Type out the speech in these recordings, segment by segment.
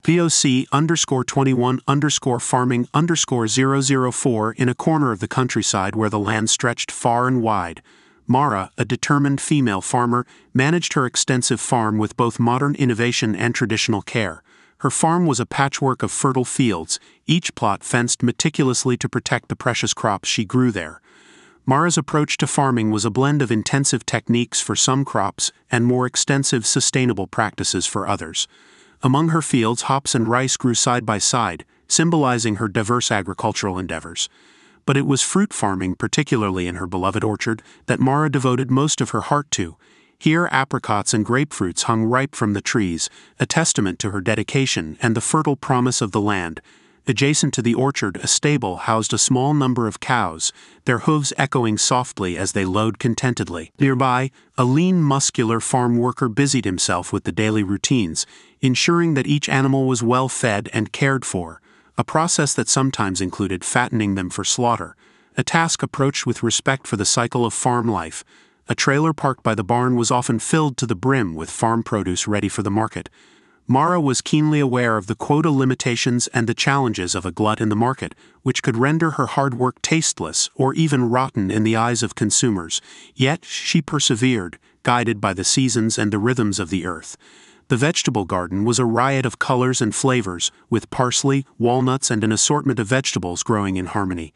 VOC_21_farming_004 in a corner of the countryside where the land stretched far and wide. Mara, a determined female farmer, managed her extensive farm with both modern innovation and traditional care. Her farm was a patchwork of fertile fields, each plot fenced meticulously to protect the precious crops she grew there. Mara's approach to farming was a blend of intensive techniques for some crops and more extensive sustainable practices for others. Among her fields, hops and rice grew side by side, symbolizing her diverse agricultural endeavors. But it was fruit farming, particularly in her beloved orchard, that Mara devoted most of her heart to. Here, apricots and grapefruits hung ripe from the trees, a testament to her dedication and the fertile promise of the land. Adjacent to the orchard, a stable housed a small number of cows, their hooves echoing softly as they lowed contentedly. Nearby, a lean, muscular farm worker busied himself with the daily routines, ensuring that each animal was well fed and cared for, a process that sometimes included fattening them for slaughter, a task approached with respect for the cycle of farm life. A trailer parked by the barn was often filled to the brim with farm produce ready for the market. Mara was keenly aware of the quota limitations and the challenges of a glut in the market, which could render her hard work tasteless or even rotten in the eyes of consumers. Yet she persevered, guided by the seasons and the rhythms of the earth. The vegetable garden was a riot of colors and flavors, with parsley, walnuts, and an assortment of vegetables growing in harmony.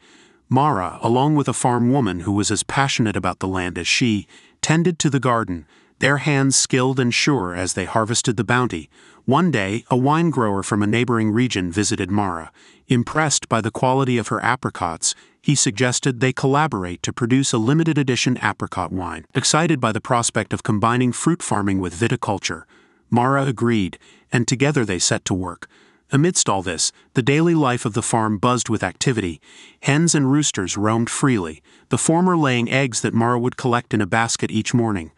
Mara, along with a farm woman who was as passionate about the land as she, tended to the garden, their hands skilled and sure as they harvested the bounty. One day, a wine grower from a neighboring region visited Mara. Impressed by the quality of her apricots, he suggested they collaborate to produce a limited edition apricot wine. Excited by the prospect of combining fruit farming with viticulture, Mara agreed, and together they set to work. Amidst all this, the daily life of the farm buzzed with activity. Hens and roosters roamed freely, the former laying eggs that Mara would collect in a basket each morning.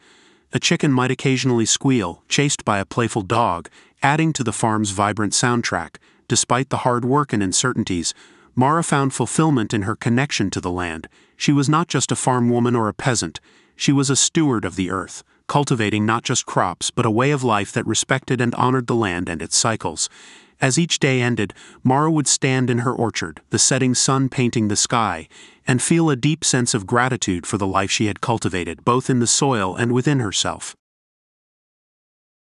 A chicken might occasionally squeal, chased by a playful dog, adding to the farm's vibrant soundtrack. Despite the hard work and uncertainties, Mara found fulfillment in her connection to the land. She was not just a farm woman or a peasant, she was a steward of the earth, cultivating not just crops but a way of life that respected and honored the land and its cycles. As each day ended, Mara would stand in her orchard, the setting sun painting the sky, and feel a deep sense of gratitude for the life she had cultivated, both in the soil and within herself.